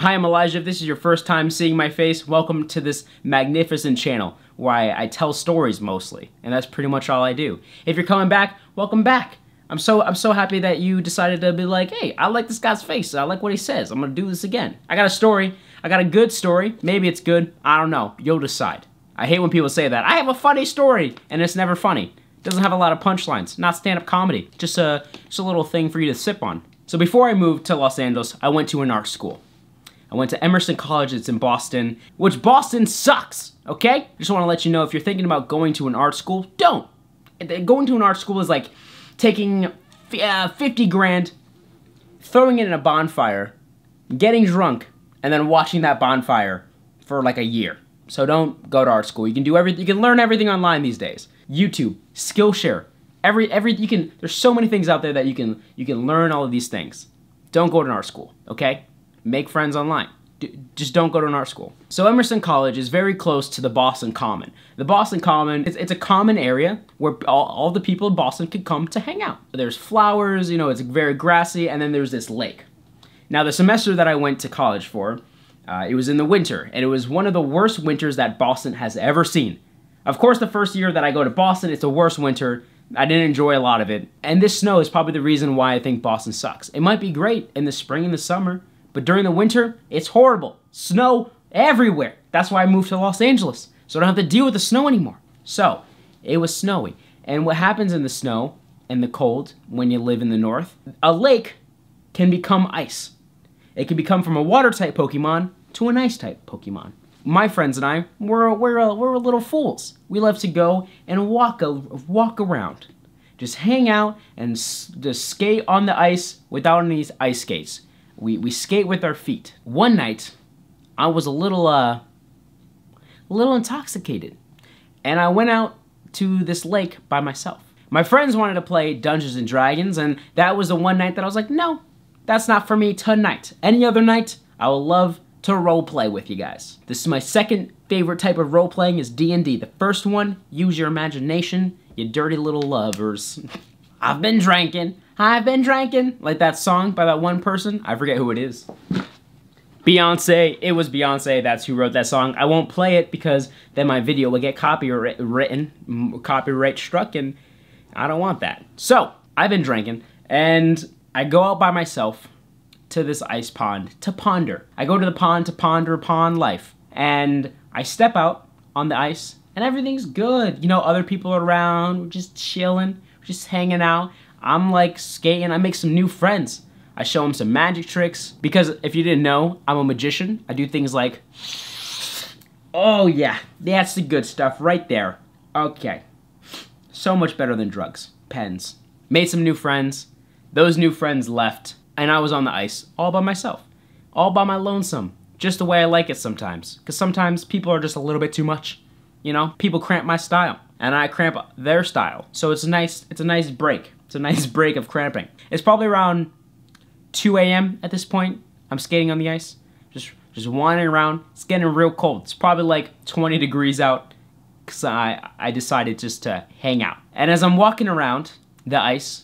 Hi, I'm Elijah. If this is your first time seeing my face, welcome to this magnificent channel where I tell stories mostly, and that's pretty much all I do. If you're coming back, welcome back. I'm so happy that you decided to be like, hey, I like this guy's face. I like what he says. I'm gonna do this again. I got a story. I got a good story. Maybe it's good. I don't know. You'll decide. I hate when people say that. I have a funny story, and it's never funny. It doesn't have a lot of punchlines. Not stand-up comedy. Just a little thing for you to sip on. So before I moved to Los Angeles, I went to an art school. I went to Emerson College. It's in Boston, which Boston sucks, okay? Just want to let you know, if you're thinking about going to an art school, don't. Going to an art school is like taking 50 grand, throwing it in a bonfire, getting drunk, and then watching that bonfire for like a year. So don't go to art school. You can do everything. You can learn everything online these days. YouTube, Skillshare, there's so many things out there that you can learn all of these things. Don't go to an art school, okay? Make friends online. Just don't go to an art school. So Emerson College is very close to the Boston Common. The Boston Common, it's a common area where all the people in Boston could come to hang out. There's flowers, you know, it's very grassy, and then there's this lake. Now the semester that I went to college for, it was in the winter, and it was one of the worst winters that Boston has ever seen. Of course, the first year that I go to Boston, it's the worst winter. I didn't enjoy a lot of it. And this snow is probably the reason why I think Boston sucks. It might be great in the spring and the summer, but during the winter, it's horrible. Snow everywhere. That's why I moved to Los Angeles, so I don't have to deal with the snow anymore. So, it was snowy. And what happens in the snow and the cold when you live in the north, a lake can become ice. It can become from a water-type Pokemon to an ice-type Pokemon. My friends and I, we're little fools. We love to go and walk around. Just hang out and just skate on the ice without any ice skates. We skate with our feet. One night, I was a little intoxicated, and I went out to this lake by myself. My friends wanted to play Dungeons and Dragons, and that was the one night that I was like, no, that's not for me tonight. Any other night, I would love to role play with you guys. This is my second favorite type of role playing is D&D. The first one, use your imagination, you dirty little lovers. I've been drinking, like that song by that one person. I forget who it is. Beyonce, it was Beyonce, that's who wrote that song. I won't play it because then my video will get copyright struck, and I don't want that. So, I've been drinking, and I go out by myself to this ice pond to ponder. I go to the pond to ponder upon life, and I step out on the ice, and everything's good. You know, other people are around, we're just chilling, we're just hanging out. I'm like skating, I make some new friends. I show them some magic tricks, because if you didn't know, I'm a magician. I do things like, oh yeah, that's the good stuff right there. Okay, so much better than drugs. Pens. Made some new friends. Those new friends left, and I was on the ice all by myself, all by my lonesome, just the way I like it sometimes, because sometimes people are just a little bit too much. You know, people cramp my style, and I cramp their style. So it's a nice break. It's a nice break of cramping. It's probably around 2 a.m. at this point. I'm skating on the ice, just wandering around. It's getting real cold. It's probably like 20 degrees out, because I decided just to hang out. And as I'm walking around the ice,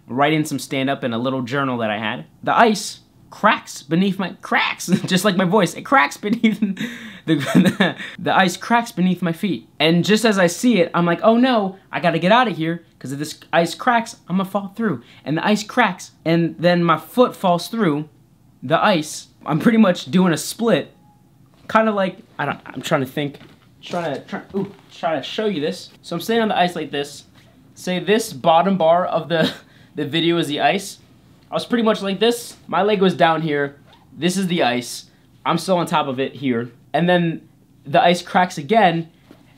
writing some stand-up in a little journal that I had, the ice cracks beneath my, just like my voice, it cracks beneath, the ice cracks beneath my feet. And just as I see it, I'm like, oh no, I gotta get out of here, because if this ice cracks, I'm gonna fall through. And the ice cracks, and then my foot falls through the ice. I'm pretty much doing a split, kind of like, I'm trying to think, trying to show you this. So I'm standing on the ice like this. Say this bottom bar of the video is the ice. I was pretty much like this. My leg was down here. This is the ice. I'm still on top of it here. And then the ice cracks again,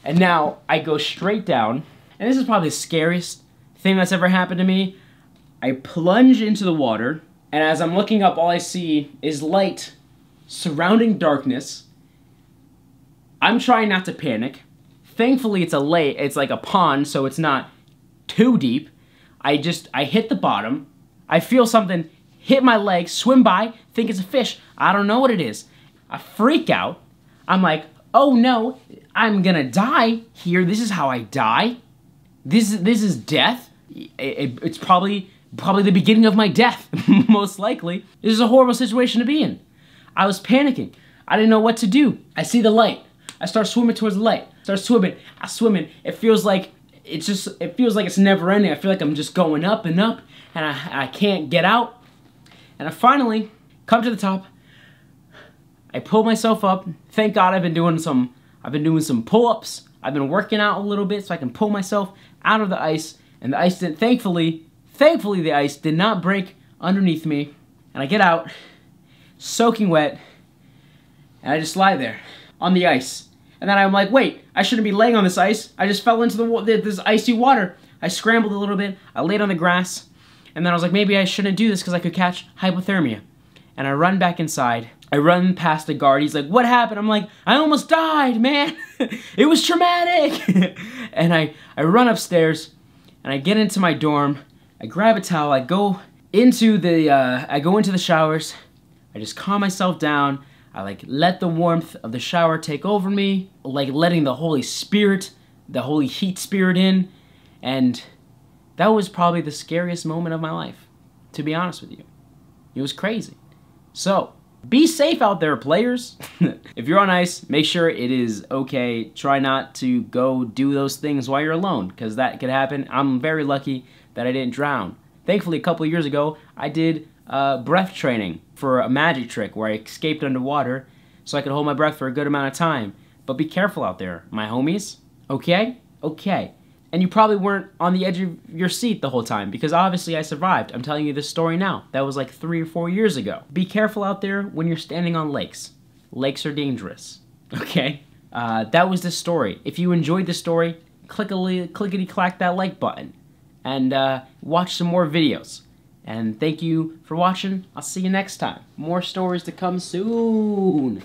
and now I go straight down. And this is probably the scariest thing that's ever happened to me. I plunge into the water, and as I'm looking up, all I see is light surrounding darkness. I'm trying not to panic. Thankfully, it's like a pond, so it's not too deep. I hit the bottom. I feel something hit my leg, swim by, think it's a fish. I don't know what it is. I freak out. I'm like, oh no, I'm gonna die here. This is how I die. This is death. It's probably the beginning of my death, most likely. This is a horrible situation to be in. I was panicking. I didn't know what to do. I see the light. I start swimming towards the light. Start swimming. I'm swimming. It feels like it's never ending. I feel like I'm just going up and up, and I can't get out. And I finally come to the top. I pull myself up. Thank God I've been doing some pull-ups. I've been working out a little bit so I can pull myself out of the ice. And the ice didn't, thankfully the ice did not break underneath me. And I get out, soaking wet, and I just lie there on the ice. And then I'm like, wait, I shouldn't be laying on this ice. I just fell into this icy water. I scrambled a little bit. I laid on the grass. And then I was like, maybe I shouldn't do this because I could catch hypothermia. And I run back inside. I run past the guard. He's like, what happened? I'm like, I almost died, man. It was traumatic. And I run upstairs, and I get into my dorm. I grab a towel. I go into the showers. I just calm myself down. I like let the warmth of the shower take over me, like letting the Holy Spirit, the Holy Heat Spirit in. And that was probably the scariest moment of my life, to be honest with you. It was crazy. So, be safe out there, players. If you're on ice, make sure it is okay. Try not to go do those things while you're alone, because that could happen. I'm very lucky that I didn't drown. Thankfully, a couple of years ago, I did breath training for a magic trick where I escaped underwater so I could hold my breath for a good amount of time. But be careful out there, my homies. Okay? Okay. And you probably weren't on the edge of your seat the whole time, because obviously I survived. I'm telling you this story now. That was like 3 or 4 years ago. Be careful out there when you're standing on lakes. Lakes are dangerous. Okay? That was the story. If you enjoyed the story, clickety-clack that like button. And watch some more videos. And thank you for watching. I'll see you next time. More stories to come soon.